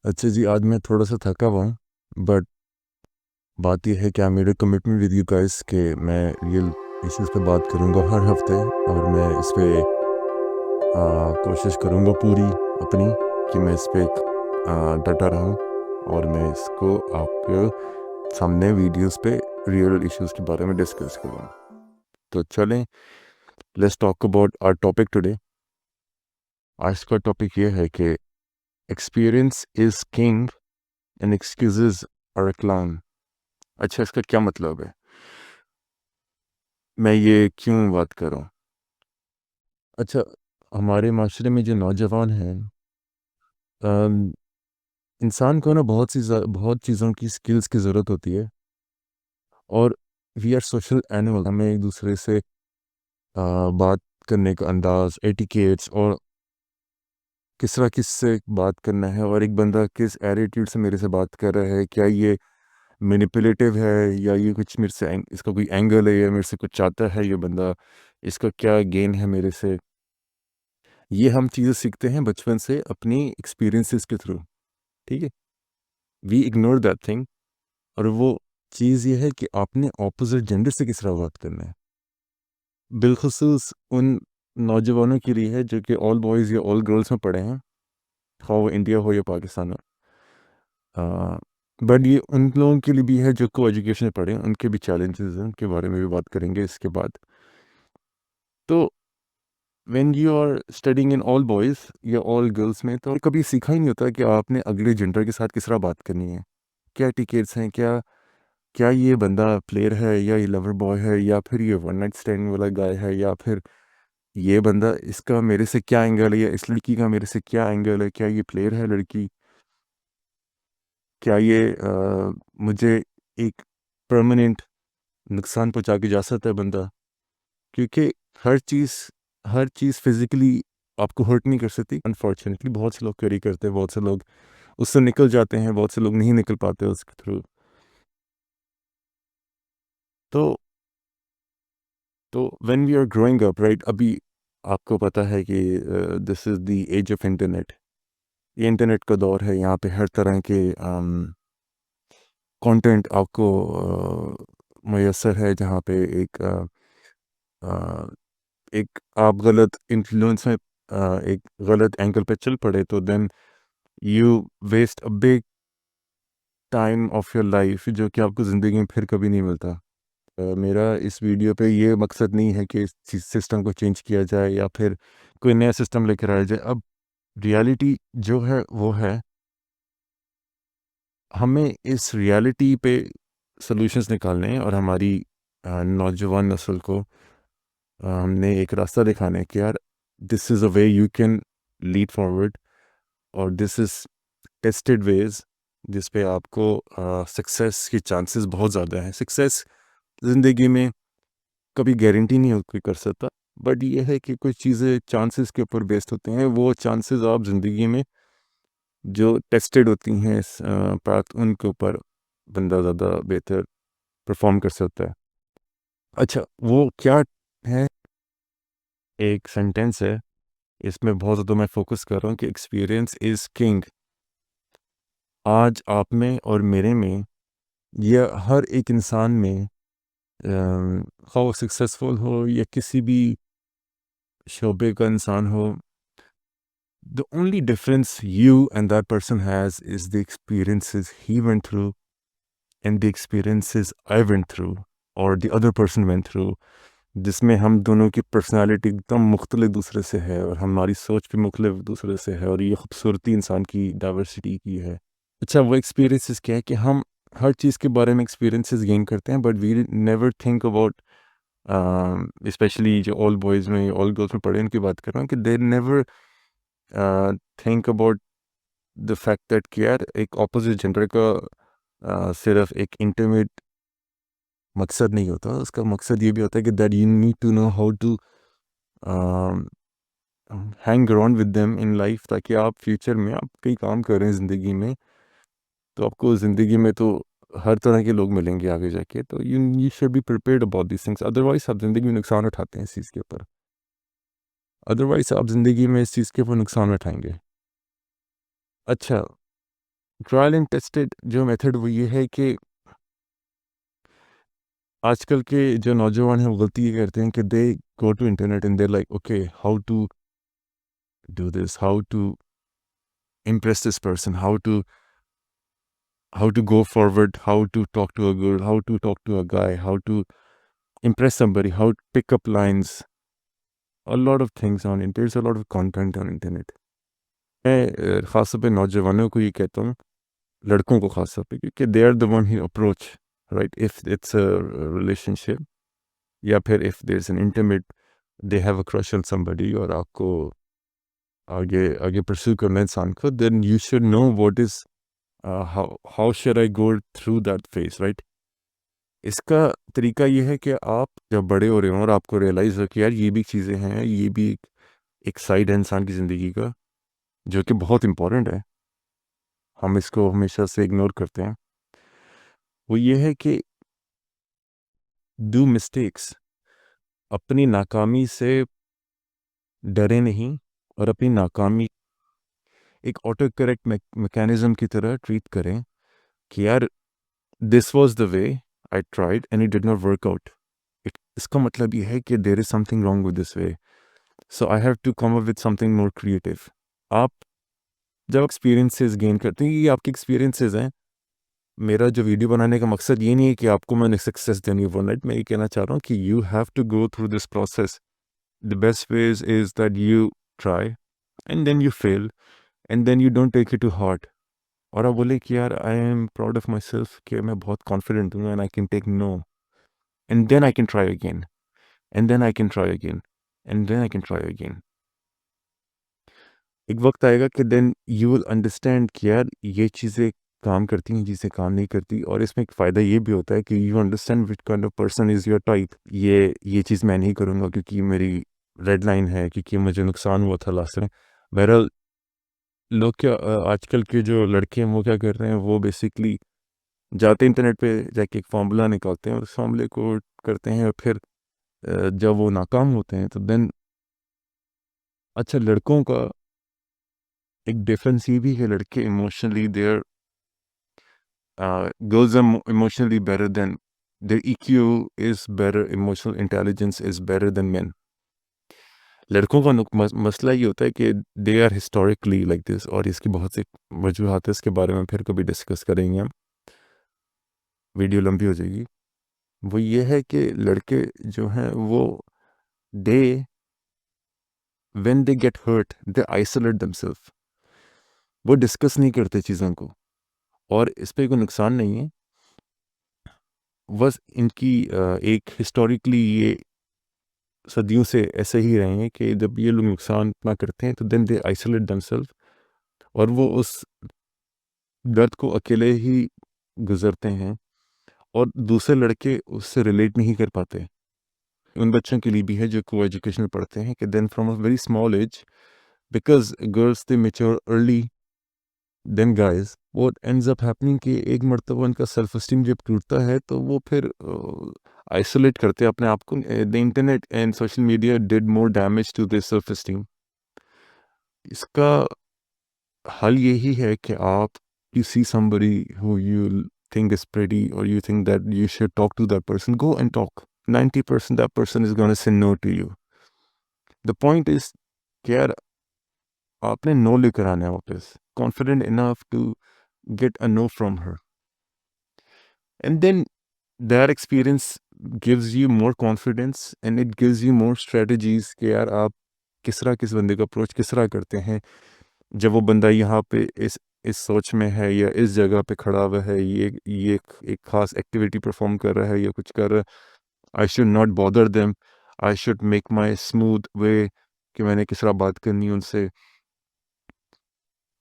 अच्छा जी, आज मैं थोड़ा सा थका हुआ हूँ। बट बात यह है कि I made a commitment with you guys कि मैं रियल इश्यूज़ पे बात करूँगा हर हफ्ते। और मैं इस पे कोशिश करूँगा पूरी अपनी कि मैं इस पे डटा रहूँ और मैं इसको आपके सामने वीडियोस पे रियल इश्यूज़ के बारे में डिस्कस करूँ। तो चलें, let's talk about our topic today. आज का टॉपिक ये है कि experience is king and excuses are a clown. अच्छा, इसका क्या मतलब है? मैं ये क्यों बात कर रहा हूँ? अच्छा, हमारे माशरे में जो नौजवान हैं, अम, इंसान को ना बहुत चीज़ों की स्किल्स की ज़रूरत होती है। और वी आर सोशल एनिमल। हमें एक दूसरे से बात करने का अंदाज, एटिकेट्स और किस तरह किससे बात करना है, और एक बंदा किस एटीट्यूड से मेरे से बात कर रहा है, क्या ये मैनिपुलेटिव है या ये कुछ मेरे से इसका कोई एंगल है या मेरे से कुछ चाहता है ये बंदा, इसका क्या गेन है मेरे से। ये हम चीज़ें सीखते हैं बचपन से अपनी एक्सपीरियंसेस के थ्रू। ठीक है, वी इग्नोर दैट थिंग। और वो चीज़ ये है कि आपने ऑपोजिट जेंडर से किस तरह बात करना है, बिलखसूस उन नौजवानों के लिए है जो कि ऑल बॉयज़ या ऑल गर्ल्स में पढ़े हैं, खा वो इंडिया हो या पाकिस्तान में। बट ये उन लोगों के लिए भी है जो को एजुकेशन में पढ़े हैं, उनके भी चैलेंजेस हैं, उनके बारे में भी बात करेंगे इसके बाद। तो when you are studying in all boys या ऑल गर्ल्स में, तो कभी सीखा ही नहीं होता कि आपने अगले जेंडर के साथ किस तरह बात करनी है, क्या टिकेट्स हैं, क्या क्या ये बंदा प्लेयर है या ये लवर बॉय है या फिर ये वन नाइट स्टैंड वाला गाय है, या फिर ये बंदा इसका मेरे से क्या एंगल है या इस लड़की का मेरे से क्या एंगल है, क्या ये प्लेयर है लड़की, क्या ये मुझे एक परमानेंट नुकसान पहुंचा के जा सकता है बंदा। क्योंकि हर चीज़ हर चीज़ फिज़िकली आपको हर्ट नहीं कर सकती। अनफॉर्चुनेटली बहुत से लोग कैरी करते हैं, बहुत से लोग उससे निकल जाते हैं, बहुत से लोग नहीं निकल पाते उसके थ्रू। तो तो when we are growing up, right, अभी आपको पता है कि this is the age of internet. ये इंटरनेट का दौर है, यहाँ पे हर तरह के कंटेंट आपको मुयसर है, जहाँ पे अ, एक आप गलत इन्फ्लुएंस में एक गलत एंगल पे चल पड़े तो then you waste a big time of your life जो कि आपको ज़िंदगी में फिर कभी नहीं मिलता। मेरा इस वीडियो पे ये मकसद नहीं है कि इस सिस्टम को चेंज किया जाए या फिर कोई नया सिस्टम लेकर आया जाए। अब रियलिटी जो है वो है, हमें इस रियलिटी पे सॉल्यूशंस निकालने हैं और हमारी नौजवान नस्ल को हमने एक रास्ता दिखाना है कि यार, this is a way you can lead forward, और दिस इज़ टेस्टेड वेज जिस पे आपको सक्सेस की चांसेस बहुत ज़्यादा हैं। सक्सेस ज़िंदगी में कभी गारंटी नहीं हो कोई कर सकता, बट ये है कि कुछ चीज़ें चांसेस के ऊपर बेस्ड होते हैं। वो चांसेस आप ज़िंदगी में जो टेस्टेड होती हैं प्राप्त, उनके ऊपर बंदा ज़्यादा बेहतर परफॉर्म कर सकता है। अच्छा, वो क्या है? एक सेंटेंस है, इसमें बहुत ज़्यादा मैं फोकस कर रहा हूँ कि एक्सपीरियंस इज़ किंग। आज आप में और मेरे में, या हर एक इंसान में, खा वो सक्सेसफुल हो या किसी भी शोबे का इंसान हो, the only difference you and that person has is the experiences he went through and the experiences I went through or the other person went through, जिसमें हम दोनों की पर्सनालिटी एकदम मुख्तलिफ दूसरे से है और हमारी सोच भी मुख्तलिफ दूसरे से है, और ये खूबसूरती इंसान की डाइवर्सिटी की है। अच्छा, वो एक्सपीरियंसेस क्या है कि हम हर चीज़ के बारे में एक्सपीरियंसेस गेन करते हैं, but we never think about, specially जो ऑल बॉयज़ में ऑल गर्ल्स में पढ़े उनकी बात कर रहा हूँ, कि they never think about the fact that कि यार एक ऑपोजिट जेंडर का सिर्फ एक इंटीमेट मकसद नहीं होता, उसका मकसद ये भी होता है कि that you need to know how to hang around with them in life, ताकि आप फ्यूचर में आप कई काम कर रहे हैं ज़िंदगी में, तो आपको ज़िंदगी में तो हर तरह के लोग मिलेंगे आगे जाके, तो you should be prepared about this things. Otherwise आप ज़िंदगी में नुकसान उठाते हैं इस चीज़ के ऊपर, अदरवाइज आप ज़िंदगी में इस चीज़ के ऊपर नुकसान उठाएंगे। अच्छा, ट्रायल एंड टेस्टेड जो मेथड वो ये है कि आजकल के जो नौजवान हैं वो गलती ये करते हैं कि they go to internet and they like okay how to do this, how to impress this person, how to go forward, how to talk to a girl, how to talk to a guy, how to impress somebody, how to pick up lines, a lot of things on it. There's a lot of content on internet. मैं ख़ास तौर पे नौजवानों को ये कहता हूँ, लड़कों को ख़ास तौर पे, क्योंकि they are the one he approach right if it's a relationship या फिर if there is an intimate they have a crush on somebody और आपको आगे आगे परस्यू करना है इंसान को, then you should know what is how should I go through that phase, right? इसका तरीका ये है कि आप जब बड़े हो रहे हो और आपको रियलाइज़ हो कि यार ये भी चीज़ें हैं, ये भी एक साइड है इंसान की ज़िंदगी का जो कि बहुत इम्पोर्टेंट है, हम इसको हमेशा से इग्नोर करते हैं। वो ये है कि डू मिस्टेक्स, अपनी नाकामी से डरे नहीं और अपनी नाकामी एक ऑटो करेक्ट मैकेनिज्म की तरह ट्रीट करें कि यार this was the way I tried and it did not work out. इसका मतलब ये है कि there is something wrong with this way, so I have to come up with something more creative. आप जब एक्सपीरियंसेस गेन करते हैं, ये आपके एक्सपीरियंसेस हैं। मेरा जो वीडियो बनाने का मकसद ये नहीं है कि आपको मैंने सक्सेस देनी है ओवरनाइट। मैं ये कहना चाह रहा हूँ कि you have to go through this process. The best ways is that you try and then you fail and then you don't take it to heart. और आप बोले कि यार I am proud of myself कि मैं बहुत confident हूँ and I can take no and then I can try again and then I can try again and then I can try again. एक वक्त आएगा कि देन यू विल अंडरस्टैंड कि यार ये चीज़ें काम करती हैं, चीज़ें काम नहीं करती। और इसमें एक फ़ायदा ये भी होता है कि you understand which kind of person is your type. ये चीज़ मैं नहीं करूँगा क्योंकि मेरी रेड लाइन है, क्योंकि मुझे नुकसान हुआ था लास्ट में। बहरहाल लोग क्या आजकल के जो लड़के हैं वो क्या कर रहे हैं, वो बेसिकली जाते इंटरनेट पे जाके एक फार्मूला निकालते हैं और उस फार्मूले को करते हैं और फिर जब वो नाकाम होते हैं तो देन अच्छा लड़कों का एक डिफरेंस ये भी है, लड़के emotionally there girls are emotionally better than their EQ is better, emotional intelligence is better than men. लड़कों का मसला ये होता है कि they are historically like this, और इसकी बहुत सी वजूहत है, इसके बारे में फिर कभी डिस्कस करेंगे हम, वीडियो लंबी हो जाएगी। वो ये है कि लड़के जो हैं वो they when they get hurt they isolate themself, वो डिस्कस नहीं करते चीज़ों को। और इस पर कोई नुकसान नहीं है, बस इनकी एक हिस्टोरिकली ये सदियों से ऐसे ही रहे हैं कि जब ये लोग नुकसान इतना करते हैं तो देन दे आइसोलेट देमसेल्फ और वो उस दर्द को अकेले ही गुजरते हैं और दूसरे लड़के उससे रिलेट नहीं कर पाते। उन बच्चों के लिए भी है जो को एजुकेशन पढ़ते हैं कि then from a very small age, because girls they mature early than guys, what ends up happening कि एक मर्तबा उनका सेल्फ एस्टीम जब टूटता है तो वो फिर आइसोलेट करते हैं अपने आप को। The internet and social media did more damage to this self esteem. इसका हल यही है कि आप you see somebody who you think is pretty or you think that you should talk to that person, go and talk. 90% that person is going to say no to you. The point is कि यार आपने no लेकर आना है वापस, confident enough to get a no from her, and then that experience gives you more confidence and it gives you more strategies कि यार आप किस तरह किस बंदे का अप्रोच किस तरह करते हैं जब वो बंदा यहाँ पे इस सोच में है या इस जगह पे खड़ा हुआ है, ये एक खास एक्टिविटी परफॉर्म कर रहा है या कुछ कर रहा है। I should not bother them, I should make my smooth way कि मैंने किस तरह बात करनी है उनसे।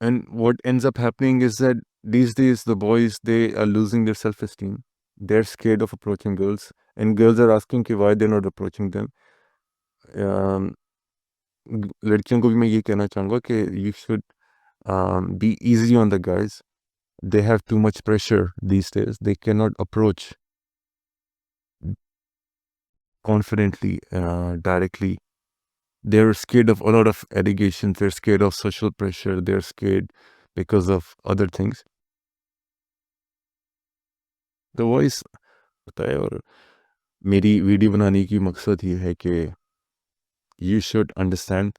And what ends up happening is that these days the boys they are losing their self esteem, they're scared of approaching girls and girls are asking कि why they're not approaching them. um, लड़कियों को भी मैं ये कहना चाहूँगा कि you should be easy on the guys. They have too much pressure these days. They cannot approach confidently, directly. They're scared of a lot of allegations. They're scared of social pressure. They're scared because of other things. तो voice होता है। और मेरी video बनाने की मकसद ये है कि you should understand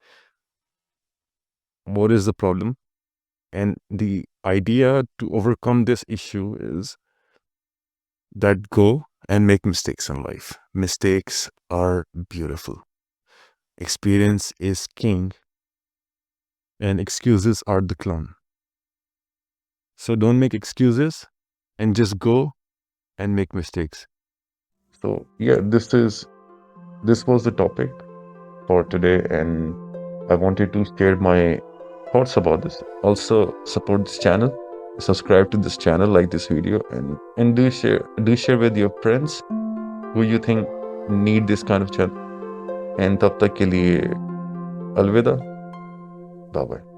what is the problem, and the idea to overcome this issue is that go and make mistakes in life. Mistakes are beautiful. Experience is king, and excuses are the clown. So don't make excuses and just go and make mistakes. So yeah, this was the topic for today, and I wanted to share my thoughts about this. Also, support this channel, subscribe to this channel, like this video, and do share with your friends who you think need this kind of channel. And तब तक के लिए अलविदा, bye bye.